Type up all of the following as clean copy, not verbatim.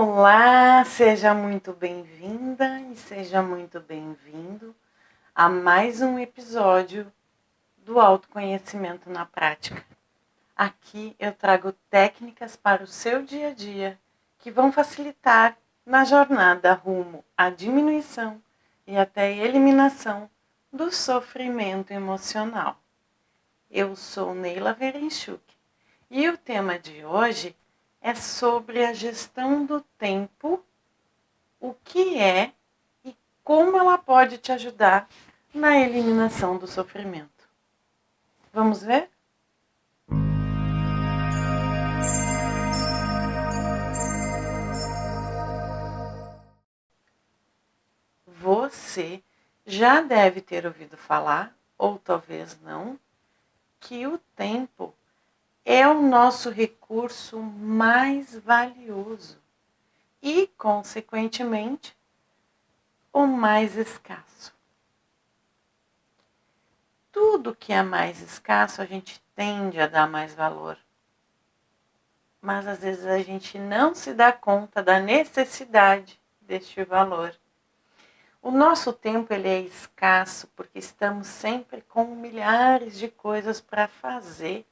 Olá, seja muito bem-vinda e seja muito bem-vindo a mais um episódio do Autoconhecimento na Prática. Aqui eu trago técnicas para o seu dia a dia que vão facilitar na jornada rumo à diminuição e até eliminação do sofrimento emocional. Eu sou Neila Verenchuk e o tema de hoje é sobre a gestão do tempo, o que é e como ela pode te ajudar na eliminação do sofrimento. Vamos ver? Você já deve ter ouvido falar, ou talvez não, que o tempo é o nosso recurso mais valioso e, consequentemente, o mais escasso. Tudo que é mais escasso a gente tende a dar mais valor. Mas às vezes a gente não se dá conta da necessidade deste valor. O nosso tempo ele é escasso porque estamos sempre com milhares de coisas para fazer,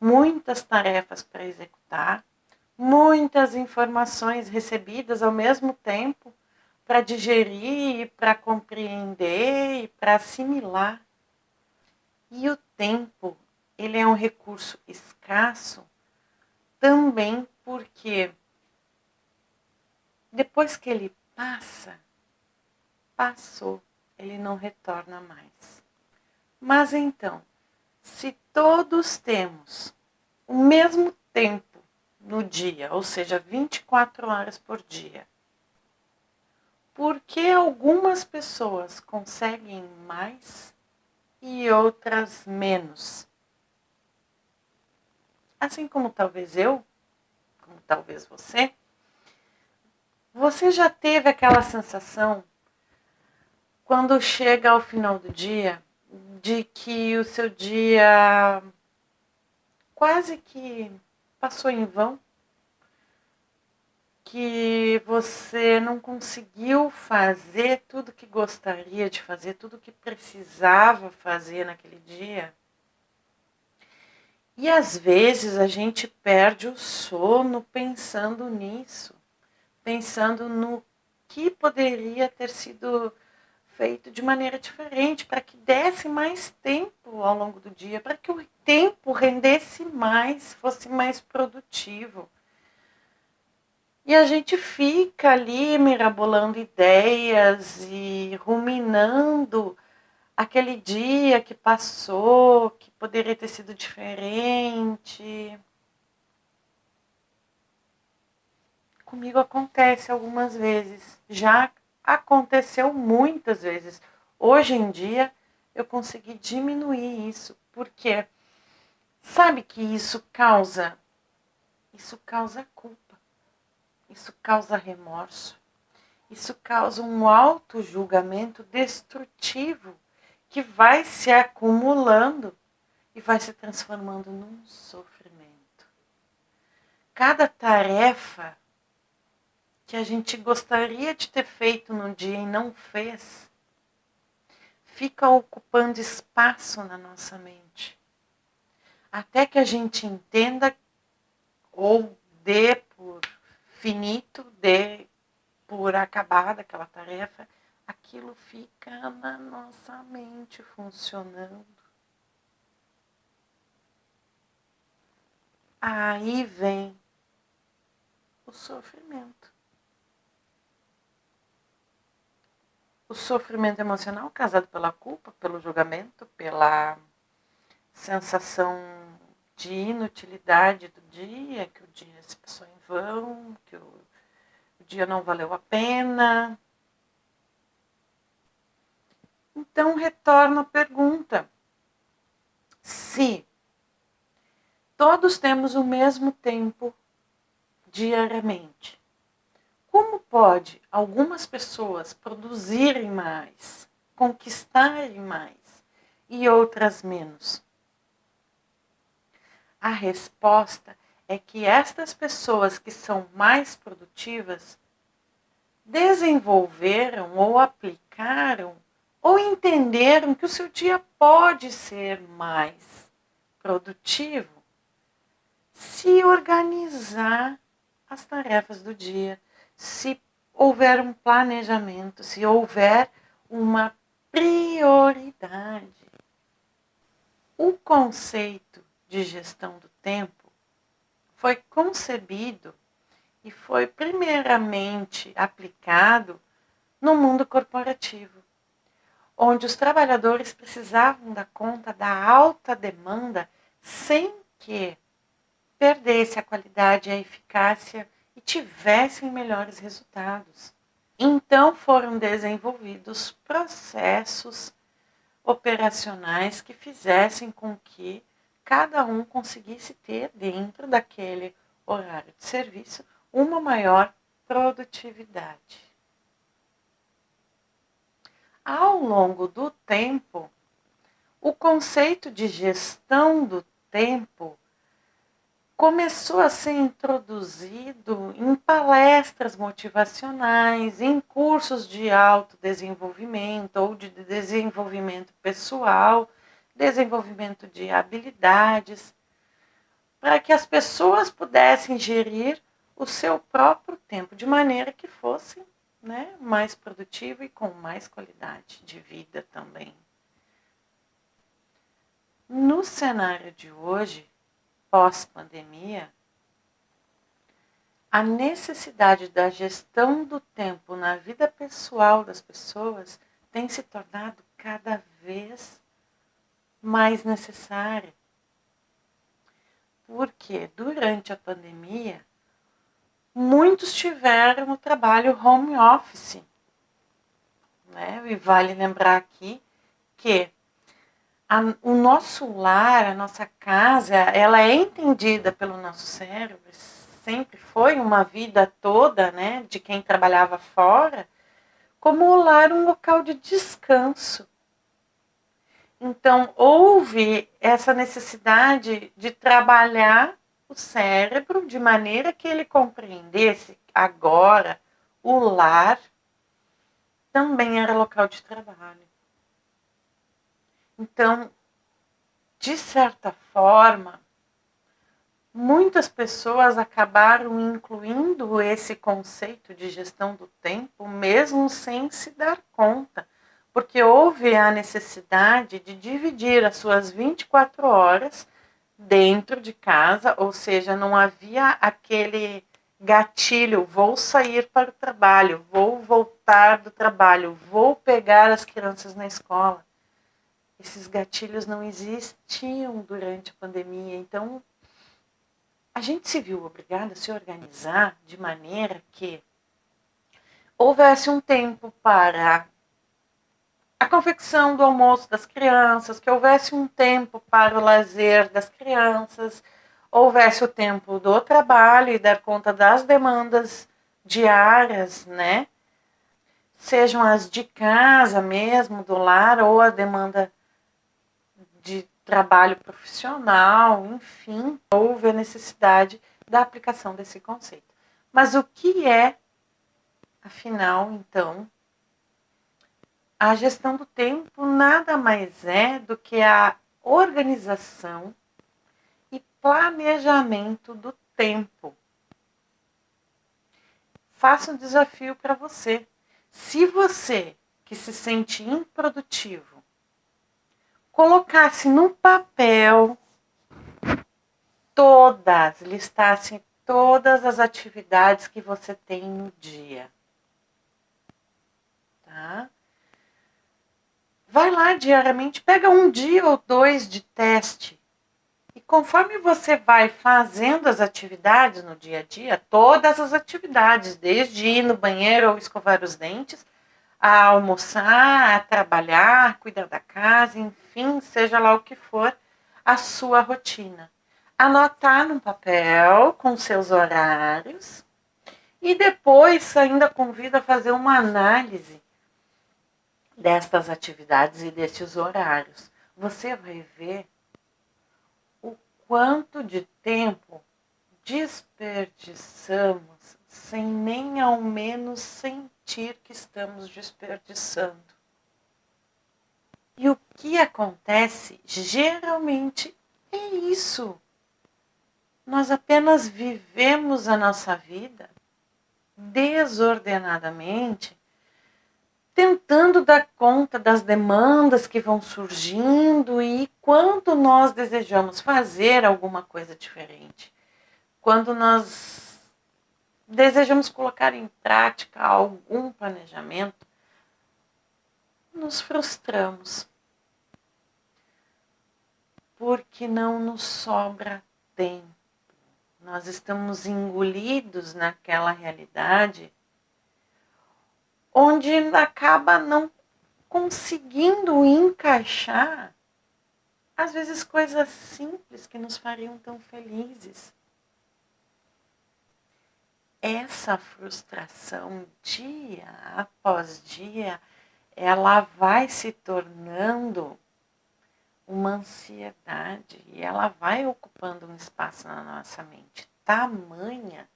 muitas tarefas para executar, muitas informações recebidas ao mesmo tempo para digerir, para compreender e para assimilar. E o tempo, ele é um recurso escasso também porque depois que ele passou, ele não retorna mais. Mas então, se todos temos o mesmo tempo no dia, ou seja, 24 horas por dia, por que algumas pessoas conseguem mais e outras menos? Assim como talvez eu, como talvez você já teve aquela sensação quando chega ao final do dia de que o seu dia quase que passou em vão? Que você não conseguiu fazer tudo que gostaria de fazer, tudo que precisava fazer naquele dia? E às vezes a gente perde o sono pensando nisso, pensando no que poderia ter sido feito de maneira diferente, para que desse mais tempo ao longo do dia, para que o tempo rendesse mais, fosse mais produtivo. E a gente fica ali mirabolando ideias e ruminando aquele dia que passou, que poderia ter sido diferente. Comigo acontece algumas vezes, já aconteceu muitas vezes. Hoje em dia eu consegui diminuir isso, porque sabe que isso causa culpa, isso causa remorso, isso causa um auto-julgamento destrutivo que vai se acumulando e vai se transformando num sofrimento. Cada tarefa que a gente gostaria de ter feito no dia e não fez, fica ocupando espaço na nossa mente. Até que a gente entenda ou dê por finito, dê por acabada aquela tarefa, aquilo fica na nossa mente funcionando. Aí vem o sofrimento. O sofrimento emocional causado pela culpa, pelo julgamento, pela sensação de inutilidade do dia, que o dia se passou em vão, que o dia não valeu a pena. Então, retorno à pergunta. Se todos temos o mesmo tempo diariamente, como pode algumas pessoas produzirem mais, conquistarem mais e outras menos? A resposta é que estas pessoas que são mais produtivas desenvolveram ou aplicaram ou entenderam que o seu dia pode ser mais produtivo se organizar as tarefas do dia, se houver um planejamento, se houver uma prioridade. O conceito de gestão do tempo foi concebido e foi primeiramente aplicado no mundo corporativo, onde os trabalhadores precisavam dar conta da alta demanda sem que perdesse a qualidade e a eficácia e tivessem melhores resultados. Então foram desenvolvidos processos operacionais que fizessem com que cada um conseguisse ter dentro daquele horário de serviço uma maior produtividade. Ao longo do tempo, o conceito de gestão do tempo começou a ser introduzido em palestras motivacionais, em cursos de autodesenvolvimento ou de desenvolvimento pessoal, desenvolvimento de habilidades, para que as pessoas pudessem gerir o seu próprio tempo de maneira que fosse, né, mais produtivo e com mais qualidade de vida também. No cenário de hoje, pós-pandemia, a necessidade da gestão do tempo na vida pessoal das pessoas tem se tornado cada vez mais necessária. Porque durante a pandemia, muitos tiveram o trabalho home office, né? E vale lembrar aqui que o nosso lar, a nossa casa, ela é entendida pelo nosso cérebro, sempre foi uma vida toda, né, de quem trabalhava fora, como o lar um local de descanso. Então, houve essa necessidade de trabalhar o cérebro de maneira que ele compreendesse agora o lar também era local de trabalho. Então, de certa forma, muitas pessoas acabaram incluindo esse conceito de gestão do tempo, mesmo sem se dar conta, porque houve a necessidade de dividir as suas 24 horas dentro de casa, ou seja, não havia aquele gatilho, vou sair para o trabalho, vou voltar do trabalho, vou pegar as crianças na escola. Esses gatilhos não existiam durante a pandemia, então a gente se viu obrigada a se organizar de maneira que houvesse um tempo para a confecção do almoço das crianças, que houvesse um tempo para o lazer das crianças, houvesse o tempo do trabalho e dar conta das demandas diárias, né? Sejam as de casa mesmo, do lar, ou a demanda de trabalho profissional, enfim, houve a necessidade da aplicação desse conceito. Mas o que é, afinal, então, a gestão do tempo nada mais é do que a organização e planejamento do tempo. Faça um desafio para você. Se você, que se sente improdutivo, colocasse no papel listasse todas as atividades que você tem no dia, tá? Vai lá diariamente, pega um dia ou dois de teste. E conforme você vai fazendo as atividades no dia a dia, todas as atividades, desde ir no banheiro ou escovar os dentes, a almoçar, a trabalhar, cuidar da casa, enfim, seja lá o que for, a sua rotina. Anotar num papel com seus horários e depois ainda convido a fazer uma análise destas atividades e destes horários. Você vai ver o quanto de tempo desperdiçamos sem nem ao menos sentir que estamos desperdiçando. E o que acontece geralmente é isso. Nós apenas vivemos a nossa vida desordenadamente, tentando dar conta das demandas que vão surgindo, e quando nós desejamos fazer alguma coisa diferente, quando nós desejamos colocar em prática algum planejamento, nos frustramos, porque não nos sobra tempo. Nós estamos engolidos naquela realidade onde acaba não conseguindo encaixar, às vezes, coisas simples que nos fariam tão felizes. Essa frustração, dia após dia, ela vai se tornando uma ansiedade e ela vai ocupando um espaço na nossa mente tamanha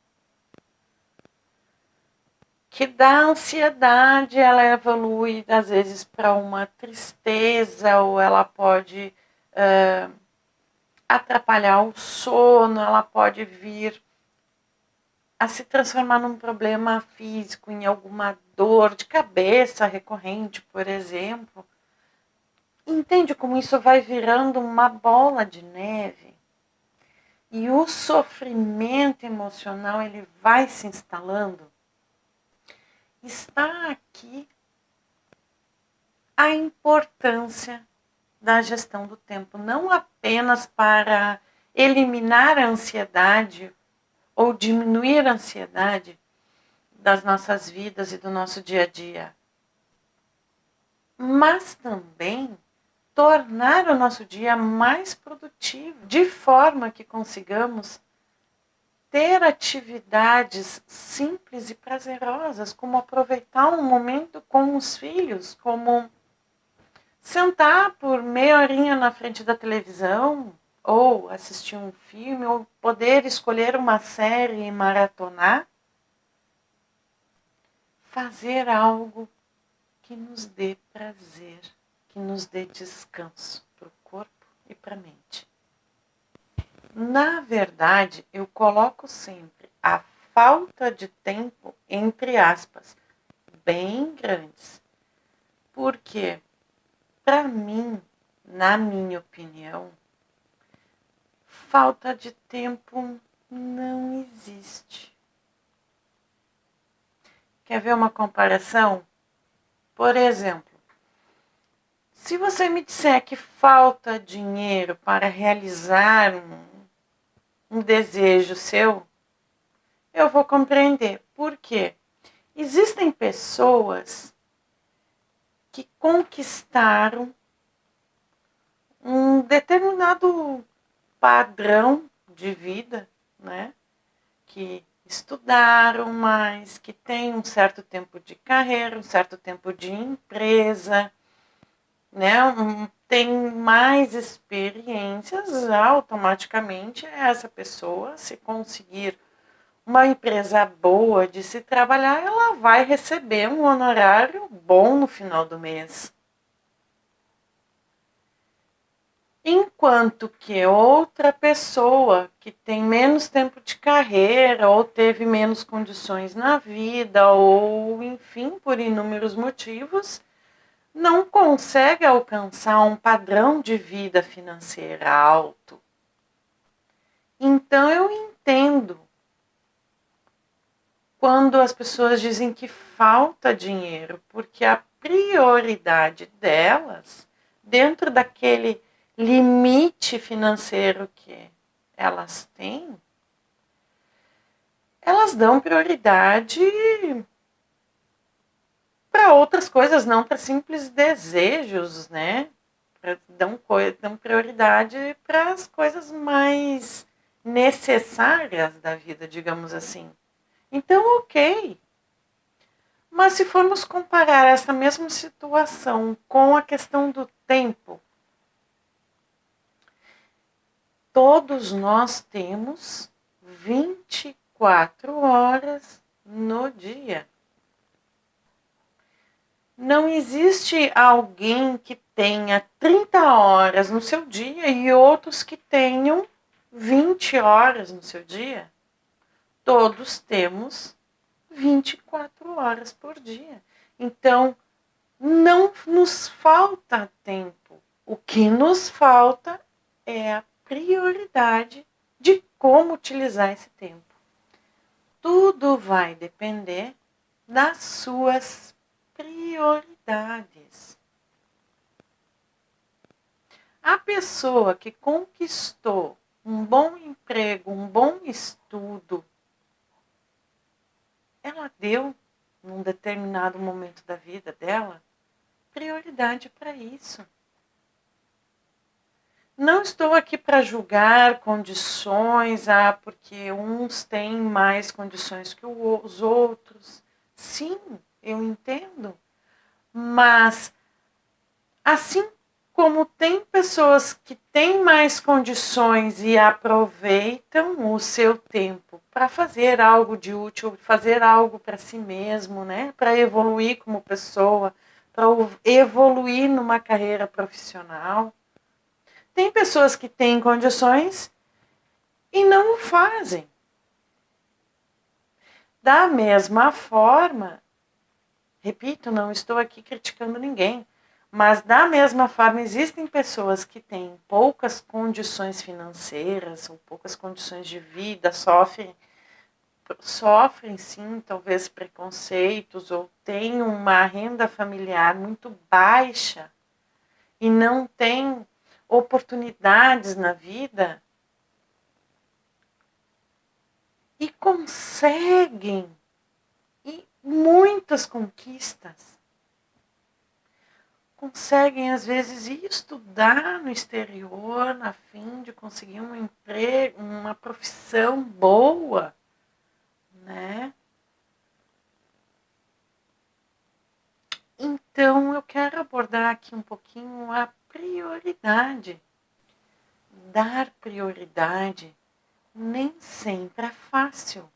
que da ansiedade ela evolui às vezes para uma tristeza, ou ela pode atrapalhar o sono, ela pode vir a se transformar num problema físico, em alguma dor de cabeça recorrente, por exemplo. Entende como isso vai virando uma bola de neve? E o sofrimento emocional, ele vai se instalando. Está aqui a importância da gestão do tempo, não apenas para eliminar a ansiedade ou diminuir a ansiedade das nossas vidas e do nosso dia a dia, mas também tornar o nosso dia mais produtivo, de forma que consigamos ter atividades simples e prazerosas, como aproveitar um momento com os filhos, como sentar por meia horinha na frente da televisão, ou assistir um filme, ou poder escolher uma série e maratonar. Fazer algo que nos dê prazer, que nos dê descanso para o corpo e para a mente. Na verdade, eu coloco sempre a falta de tempo entre aspas, bem grandes. Porque, para mim, na minha opinião, falta de tempo não existe. Quer ver uma comparação? Por exemplo, se você me disser que falta dinheiro para realizar um desejo seu, eu vou compreender. Por quê? Existem pessoas que conquistaram um determinado padrão de vida, né? Que estudaram mais, que têm um certo tempo de carreira, um certo tempo de empresa, né? Tem mais experiências, automaticamente essa pessoa, se conseguir uma empresa boa de se trabalhar, ela vai receber um honorário bom no final do mês. Enquanto que outra pessoa que tem menos tempo de carreira, ou teve menos condições na vida, ou enfim, por inúmeros motivos, não consegue alcançar um padrão de vida financeira alto. Então eu entendo quando as pessoas dizem que falta dinheiro, porque a prioridade delas, dentro daquele limite financeiro que elas têm, elas dão prioridade para outras coisas, não para simples desejos, né? Dão prioridade para as coisas mais necessárias da vida, digamos assim. Então, ok. Mas se formos comparar essa mesma situação com a questão do tempo, todos nós temos 24 horas no dia. Não existe alguém que tenha 30 horas no seu dia e outros que tenham 20 horas no seu dia. Todos temos 24 horas por dia. Então, não nos falta tempo. O que nos falta é a prioridade de como utilizar esse tempo. Tudo vai depender das suas prioridades. A pessoa que conquistou um bom emprego, um bom estudo, ela deu, num determinado momento da vida dela, prioridade para isso. Não estou aqui para julgar condições, porque uns têm mais condições que os outros. Sim, eu entendo. Mas, assim como tem pessoas que têm mais condições e aproveitam o seu tempo para fazer algo de útil, fazer algo para si mesmo, né? Para evoluir como pessoa, para evoluir numa carreira profissional. Tem pessoas que têm condições e não o fazem. Da mesma forma, repito, não estou aqui criticando ninguém, mas da mesma forma existem pessoas que têm poucas condições financeiras ou poucas condições de vida, sofrem sim, talvez preconceitos ou têm uma renda familiar muito baixa e não têm oportunidades na vida e conseguem muitas conquistas. Conseguem, às vezes, ir estudar no exterior a fim de conseguir um emprego, uma profissão boa, né? Então, eu quero abordar aqui um pouquinho a prioridade. Dar prioridade nem sempre é fácil.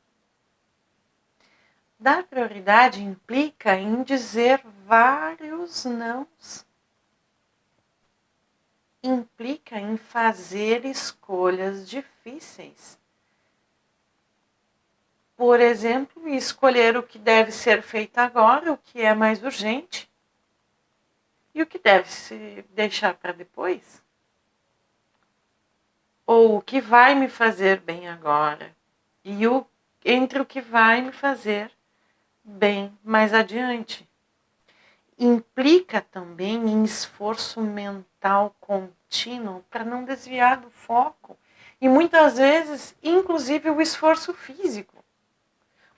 Dar prioridade implica em dizer vários nãos. Implica em fazer escolhas difíceis. Por exemplo, escolher o que deve ser feito agora, o que é mais urgente, e o que deve se deixar para depois. Ou o que vai me fazer bem agora, e entre o que vai me fazer bem mais adiante. Implica também em esforço mental contínuo para não desviar do foco. E muitas vezes, inclusive, o esforço físico.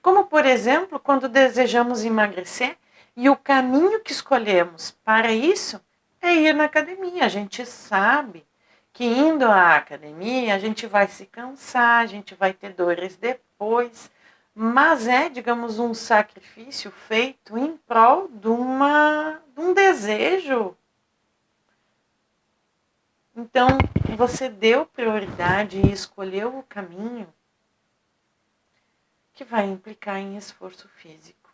Como, por exemplo, quando desejamos emagrecer e o caminho que escolhemos para isso é ir na academia. A gente sabe que indo à academia a gente vai se cansar, a gente vai ter dores depois, mas é, digamos, um sacrifício feito em prol de um desejo. Então, você deu prioridade e escolheu o caminho que vai implicar em esforço físico.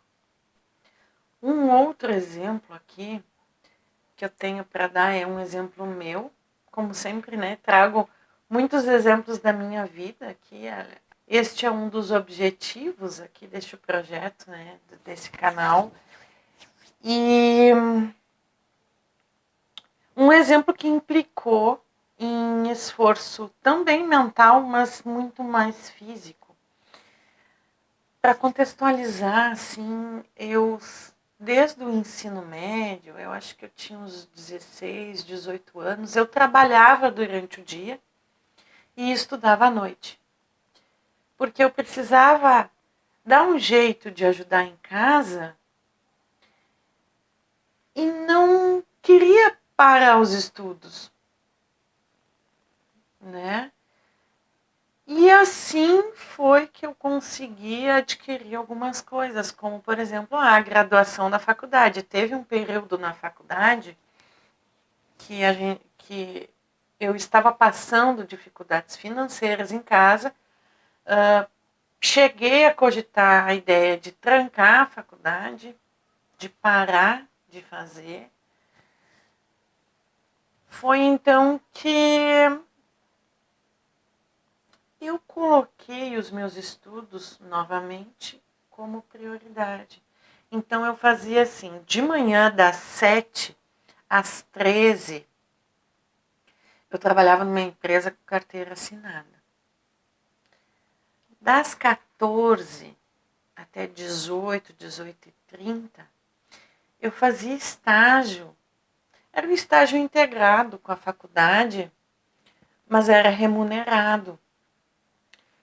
Um outro exemplo aqui que eu tenho para dar é um exemplo meu. Como sempre, né, trago muitos exemplos da minha vida aqui. Este é um dos objetivos aqui deste projeto, né, desse canal. E um exemplo que implicou em esforço também mental, mas muito mais físico. Para contextualizar, assim, desde o ensino médio, eu acho que eu tinha uns 16, 18 anos, eu trabalhava durante o dia e estudava à noite. Porque eu precisava dar um jeito de ajudar em casa e não queria parar os estudos, né? E assim foi que eu consegui adquirir algumas coisas, como, por exemplo, a graduação da faculdade. Teve um período na faculdade que eu estava passando dificuldades financeiras em casa, cheguei a cogitar a ideia de trancar a faculdade, de parar de fazer. Foi então que eu coloquei os meus estudos novamente como prioridade. Então eu fazia assim, de manhã das 7 às 13, eu trabalhava numa empresa com carteira assinada. Das 14 até 18, 18h30, eu fazia estágio. Era um estágio integrado com a faculdade, mas era remunerado.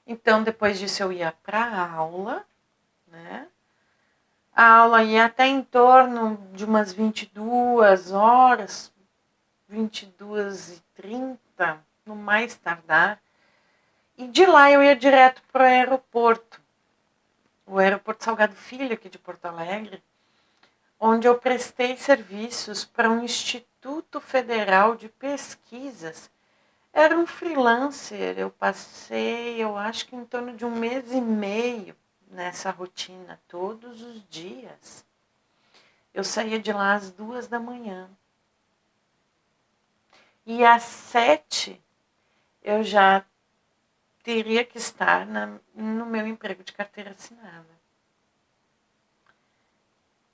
Então, depois disso, eu ia para a aula, né? A aula ia até em torno de umas 22 horas, 22h30, no mais tardar. E de lá eu ia direto para o aeroporto Salgado Filho, aqui de Porto Alegre, onde eu prestei serviços para um Instituto Federal de Pesquisas. Era um freelancer, eu passei, eu acho que em torno de 1 mês e meio nessa rotina, todos os dias. Eu saía de lá às 2 da manhã. E às 7 eu já teria que estar no meu emprego de carteira assinada.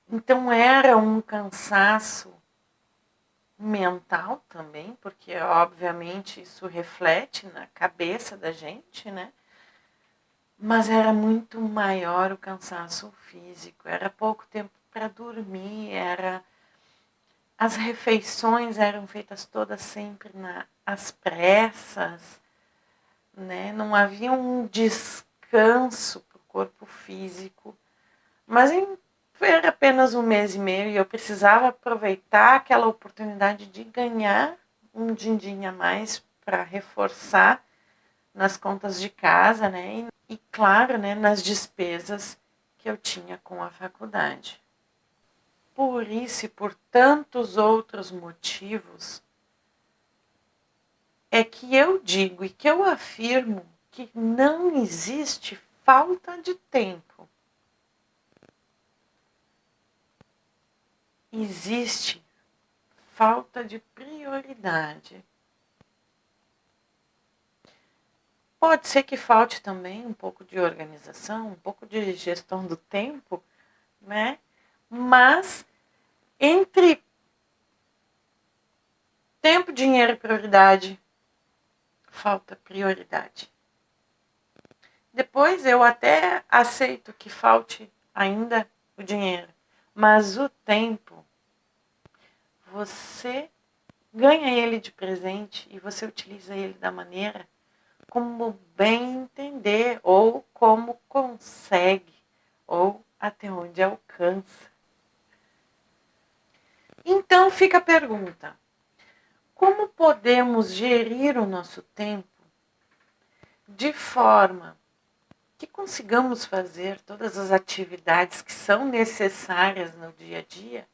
Então era um cansaço mental também, porque obviamente isso reflete na cabeça da gente, né? Mas era muito maior o cansaço físico, era pouco tempo para dormir, as refeições eram feitas todas sempre às pressas, né? Não havia um descanso para o corpo físico, mas era apenas 1 mês e meio e eu precisava aproveitar aquela oportunidade de ganhar um din-din a mais para reforçar nas contas de casa, né? E claro, né, nas despesas que eu tinha com a faculdade. Por isso e por tantos outros motivos, é que eu digo e que eu afirmo que não existe falta de tempo. Existe falta de prioridade. Pode ser que falte também um pouco de organização, um pouco de gestão do tempo, né? Mas entre tempo, dinheiro e prioridade, falta prioridade. Depois eu até aceito que falte ainda o dinheiro, mas o tempo, você ganha ele de presente e você utiliza ele da maneira como bem entender, ou como consegue, ou até onde alcança. Então fica a pergunta: como podemos gerir o nosso tempo de forma que consigamos fazer todas as atividades que são necessárias no dia a dia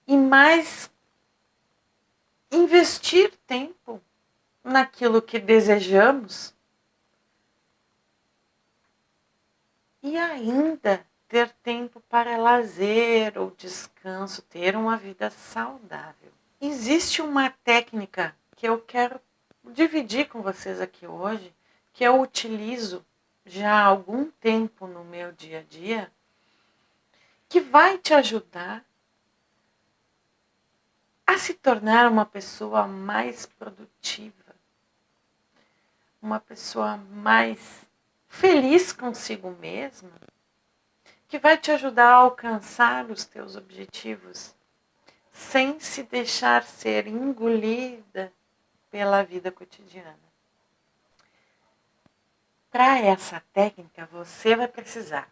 e mais investir tempo naquilo que desejamos e ainda ter tempo para lazer ou descanso, ter uma vida saudável. Existe uma técnica que eu quero dividir com vocês aqui hoje, que eu utilizo já há algum tempo no meu dia a dia, que vai te ajudar a se tornar uma pessoa mais produtiva, uma pessoa mais feliz consigo mesma, que vai te ajudar a alcançar os teus objetivos sem se deixar ser engolida pela vida cotidiana. Para essa técnica, você vai precisar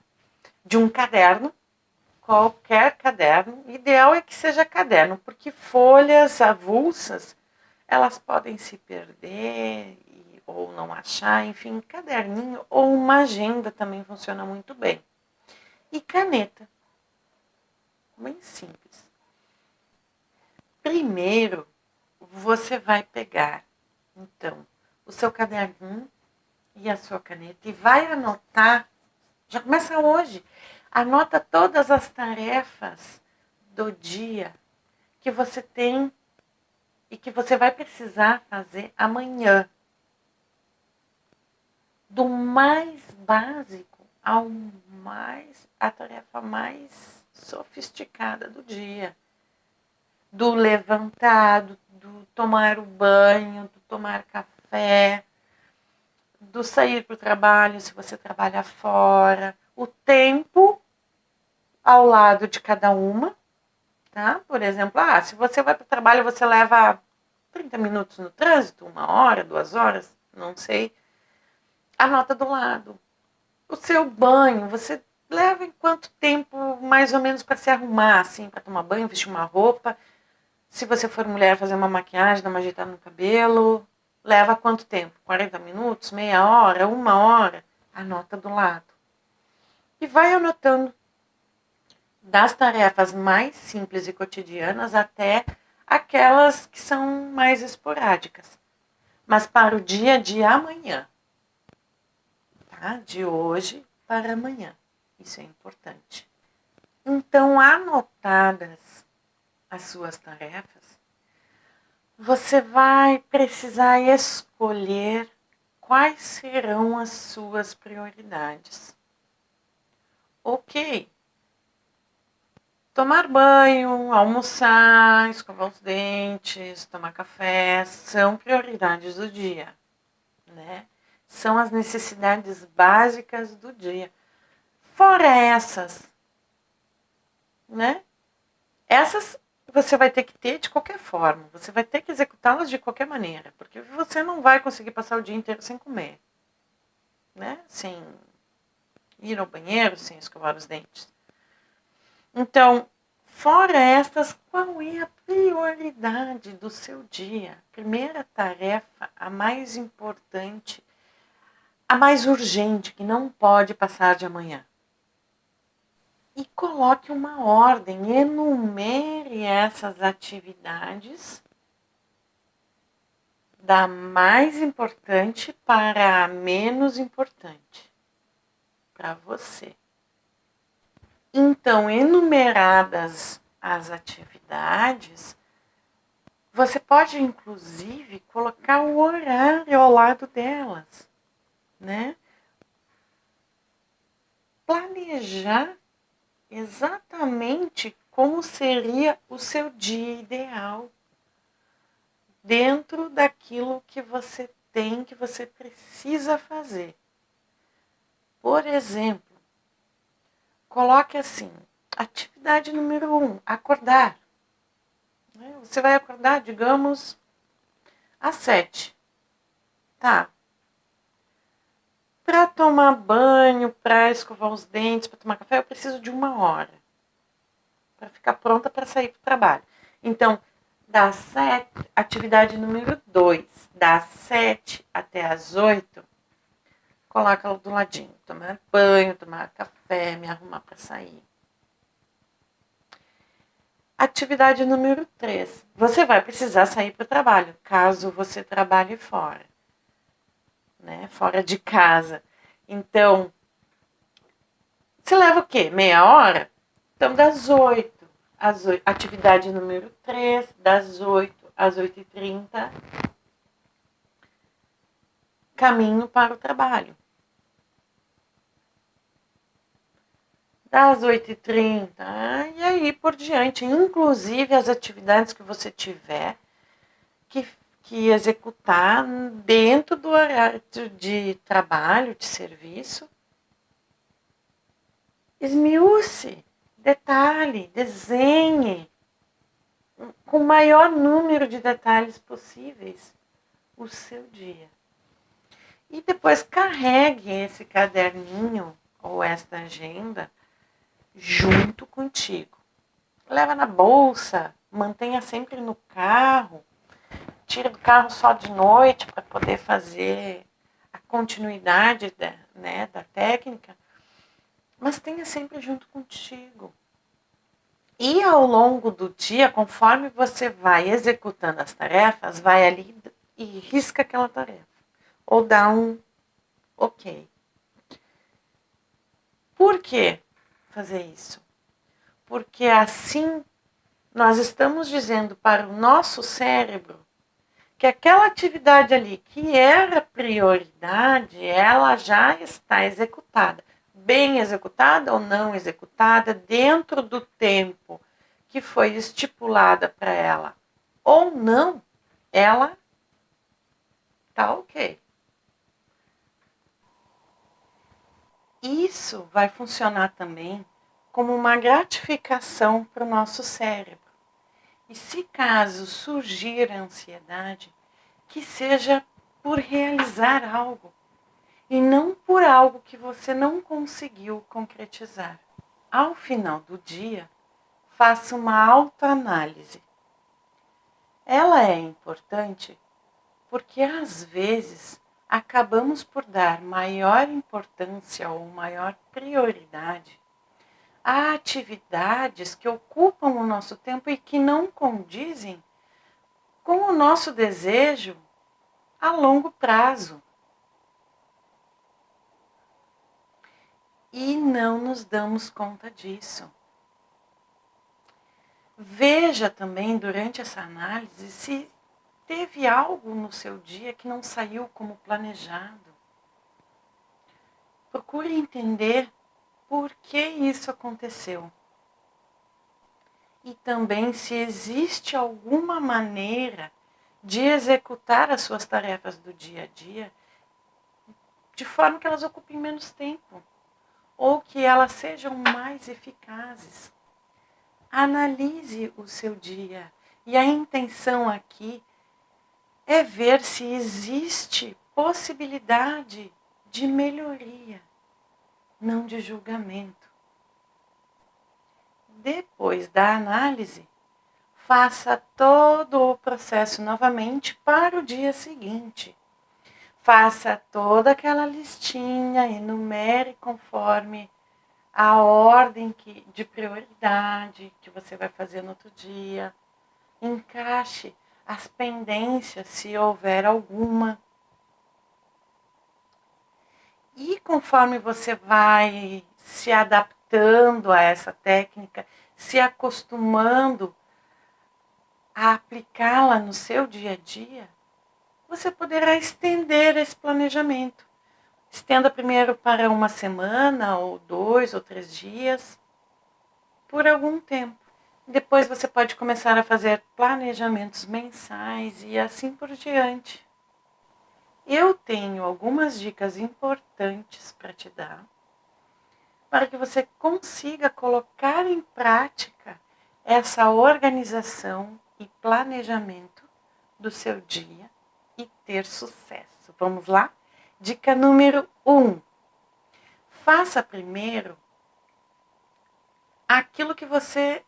de um caderno, qualquer caderno. O ideal é que seja caderno, porque folhas avulsas, elas podem se perder ou não achar. Enfim, caderninho ou uma agenda também funciona muito bem. E caneta, bem simples. Primeiro, você vai pegar, então, o seu caderninho e a sua caneta e vai anotar. Já começa hoje. Anota todas as tarefas do dia que você tem e que você vai precisar fazer amanhã. Do mais básico a tarefa mais sofisticada do dia. Do levantar, do tomar o banho, do tomar café, do sair para o trabalho, se você trabalha fora. O tempo ao lado de cada uma, tá? Por exemplo, se você vai para o trabalho, você leva 30 minutos no trânsito, 1 hora, 2 horas, não sei. Anota do lado. O seu banho, você leva em quanto tempo, mais ou menos, para se arrumar, assim, para tomar banho, vestir uma roupa? Se você for mulher, fazer uma maquiagem, dar uma ajeitada no cabelo, leva quanto tempo? 40 minutos, meia hora, 1 hora? Anota do lado. E vai anotando das tarefas mais simples e cotidianas até aquelas que são mais esporádicas. Mas para o dia de amanhã, tá? De hoje para amanhã. Isso é importante. Então, anotadas as suas tarefas, você vai precisar escolher quais serão as suas prioridades. Ok. Tomar banho, almoçar, escovar os dentes, tomar café, são prioridades do dia, né? São as necessidades básicas do dia. Fora essas, né? Essas você vai ter que ter de qualquer forma. Você vai ter que executá-las de qualquer maneira. Porque você não vai conseguir passar o dia inteiro sem comer. Né? Sem ir ao banheiro, sem escovar os dentes. Então, fora estas, qual é a prioridade do seu dia? Primeira tarefa, a mais importante, a mais urgente, que não pode passar de amanhã. E coloque uma ordem, enumere essas atividades da mais importante para a menos importante para você. Então, enumeradas as atividades, você pode inclusive colocar o horário ao lado delas, né? Planejar exatamente como seria o seu dia ideal, dentro daquilo que você tem, que você precisa fazer. Por exemplo, coloque assim, atividade número 1, acordar. Você vai acordar, digamos, às 7. Tá. Para tomar banho, para escovar os dentes, para tomar café, eu preciso de 1 hora. Para ficar pronta para sair para o trabalho. Então, das 7, atividade número 2, das 7 até as 8, coloca ela do ladinho. Tomar banho, tomar café, me arrumar para sair. Atividade número 3. Você vai precisar sair para o trabalho, caso você trabalhe fora, né? Fora de casa. Então, você leva o quê? Meia hora? Então, das 8 às 8. Atividade número 3, das 8 às 8h30, caminho para o trabalho. Das 8h30, e aí por diante. Inclusive as atividades que você tiver que executar dentro do horário de trabalho, de serviço. Esmiúce, detalhe, desenhe com o maior número de detalhes possíveis o seu dia. E depois carregue esse caderninho ou esta agenda junto contigo. Leva na bolsa, mantenha sempre no carro, tira do carro só de noite para poder fazer a continuidade da técnica, mas tenha sempre junto contigo. E ao longo do dia, conforme você vai executando as tarefas, vai ali e risca aquela tarefa. Ou dá um Ok. Por que fazer isso? Porque assim nós estamos dizendo para o nosso cérebro que aquela atividade ali que era prioridade, ela já está executada. Bem executada ou não executada, dentro do tempo que foi estipulada para ela ou não, ela tá ok. Isso vai funcionar também como uma gratificação para o nosso cérebro. E se caso surgir a ansiedade, que seja por realizar algo e não por algo que você não conseguiu concretizar. Ao final do dia, faça uma autoanálise. Ela é importante porque às vezes acabamos por dar maior importância ou maior prioridade a atividades que ocupam o nosso tempo e que não condizem com o nosso desejo a longo prazo. E não nos damos conta disso. Veja também durante essa análise se teve algo no seu dia que não saiu como planejado. Procure entender por que isso aconteceu. E também se existe alguma maneira de executar as suas tarefas do dia a dia de forma que elas ocupem menos tempo ou que elas sejam mais eficazes. Analise o seu dia e a intenção aqui é ver se existe possibilidade de melhoria, não de julgamento. Depois da análise, faça todo o processo novamente para o dia seguinte. Faça toda aquela listinha, enumere conforme a ordem de prioridade que você vai fazer no outro dia. Encaixe as pendências, se houver alguma. E conforme você vai se adaptando a essa técnica, se acostumando a aplicá-la no seu dia a dia, você poderá estender esse planejamento. Estenda primeiro para uma semana, ou 2 ou 3 dias, por algum tempo. Depois você pode começar a fazer planejamentos mensais e assim por diante. Eu tenho algumas dicas importantes para te dar, para que você consiga colocar em prática essa organização e planejamento do seu dia e ter sucesso. Vamos lá? Dica número 1. Faça primeiro aquilo que você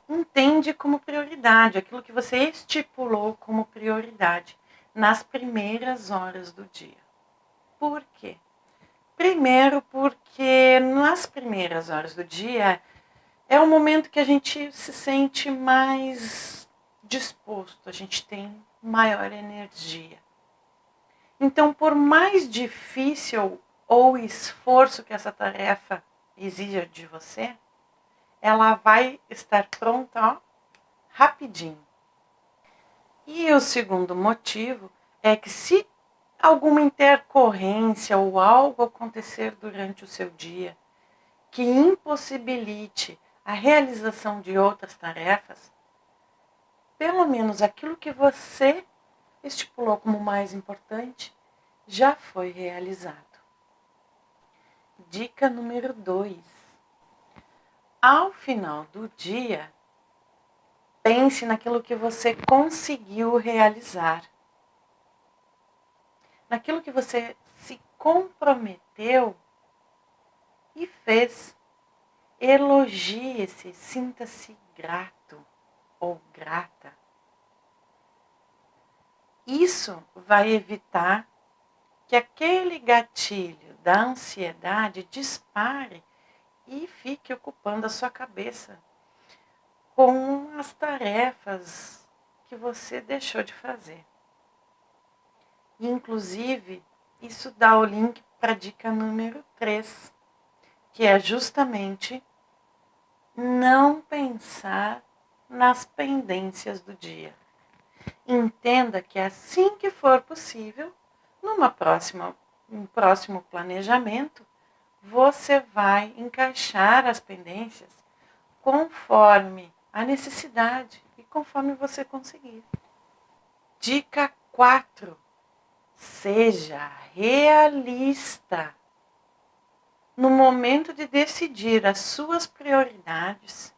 entende como prioridade, aquilo que você estipulou como prioridade nas primeiras horas do dia. Por quê? Primeiro, porque nas primeiras horas do dia é o momento que a gente se sente mais disposto, a gente tem maior energia. Então, por mais difícil ou esforço que essa tarefa exija de você, ela vai estar pronta, ó, rapidinho. E o segundo motivo é que se alguma intercorrência ou algo acontecer durante o seu dia que impossibilite a realização de outras tarefas, pelo menos aquilo que você estipulou como mais importante já foi realizado. Dica número 2. Ao final do dia, pense naquilo que você conseguiu realizar. Naquilo que você se comprometeu e fez. Elogie-se, sinta-se grato ou grata. Isso vai evitar que aquele gatilho da ansiedade dispare e fique ocupando a sua cabeça com as tarefas que você deixou de fazer. Inclusive, Isso dá o link para a dica número 3, que é justamente não pensar nas pendências do dia. Entenda que assim que for possível, um próximo planejamento, você vai encaixar as pendências conforme a necessidade e conforme você conseguir. Dica 4. Seja realista. No momento de decidir as suas prioridades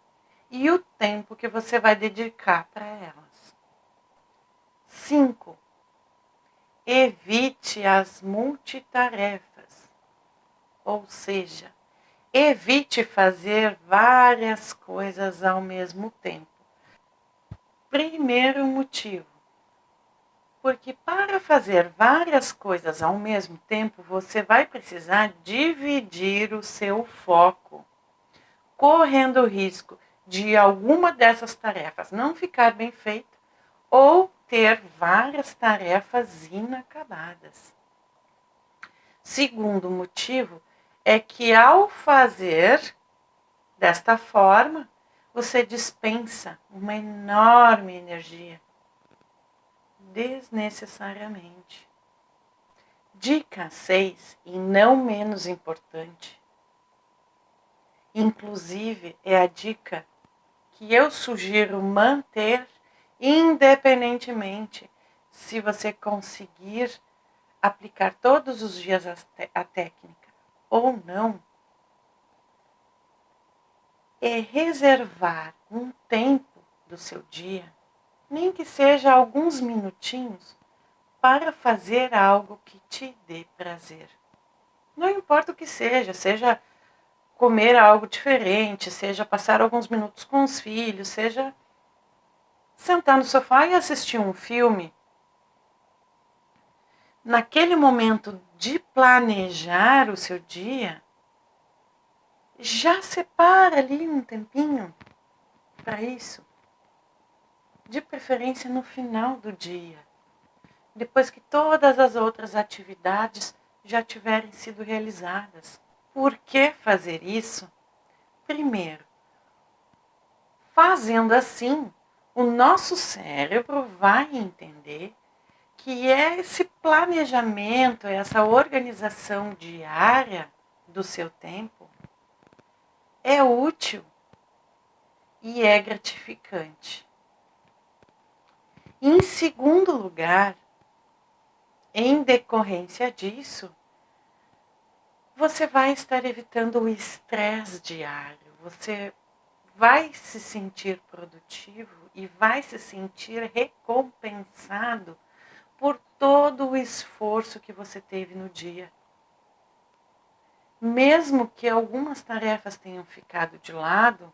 e o tempo que você vai dedicar para elas. 5. Evite as multitarefas, ou seja, evite fazer várias coisas ao mesmo tempo. Primeiro motivo, porque para fazer várias coisas ao mesmo tempo, você vai precisar dividir o seu foco, correndo o risco de alguma dessas tarefas não ficar bem feita ou ter várias tarefas inacabadas. Segundo motivo é que ao fazer desta forma, você dispensa uma enorme energia desnecessariamente. Dica 6, e não menos importante, inclusive é a dica que eu sugiro manter independentemente se você conseguir aplicar todos os dias a técnica ou não, é reservar um tempo do seu dia, nem que seja alguns minutinhos, para fazer algo que te dê prazer. Não importa o que seja comer algo diferente, seja passar alguns minutos com os filhos, seja sentar no sofá e assistir um filme. Naquele momento de planejar o seu dia, já separa ali um tempinho para isso. De preferência no final do dia, depois que todas as outras atividades já tiverem sido realizadas. Por que fazer isso? Primeiro, fazendo assim, o nosso cérebro vai entender que esse planejamento, essa organização diária do seu tempo é útil e é gratificante. Em segundo lugar, em decorrência disso, você vai estar evitando o estresse diário, você vai se sentir produtivo e vai se sentir recompensado por todo o esforço que você teve no dia. Mesmo que algumas tarefas tenham ficado de lado,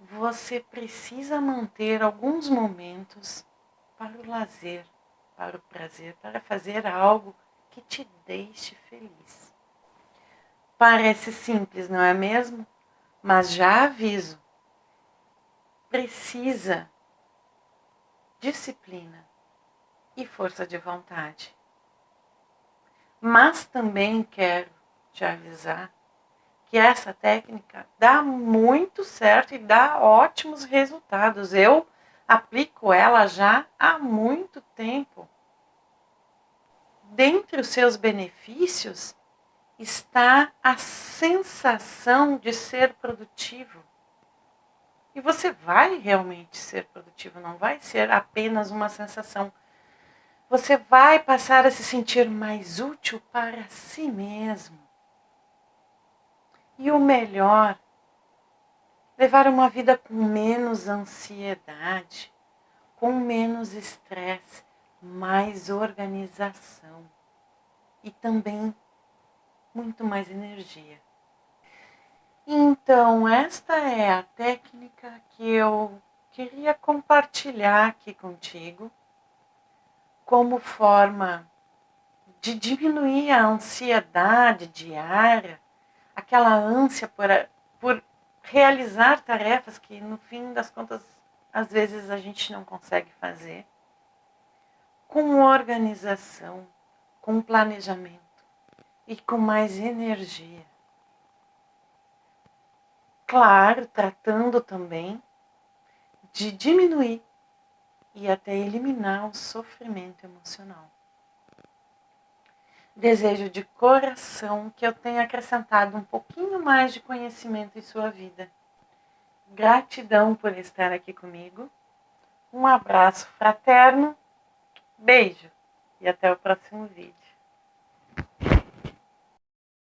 você precisa manter alguns momentos para o lazer, para o prazer, para fazer algo que te deixe feliz. Parece simples, não é mesmo? Mas já aviso, precisa disciplina e força de vontade. Mas também quero te avisar que essa técnica dá muito certo e dá ótimos resultados. Eu aplico ela já há muito tempo. Dentre os seus benefícios está a sensação de ser produtivo. E você vai realmente ser produtivo, não vai ser apenas uma sensação. Você vai passar a se sentir mais útil para si mesmo. E o melhor, levar uma vida com menos ansiedade, com menos estresse, mais organização e também muito mais energia. Então, esta é a técnica que eu queria compartilhar aqui contigo como forma de diminuir a ansiedade diária, aquela ânsia por realizar tarefas que, no fim das contas, às vezes a gente não consegue fazer, com organização, com planejamento e com mais energia. Claro, tratando também de diminuir e até eliminar o sofrimento emocional. Desejo de coração que eu tenha acrescentado um pouquinho mais de conhecimento em sua vida. Gratidão por estar aqui comigo. Um abraço fraterno, beijo e até o próximo vídeo.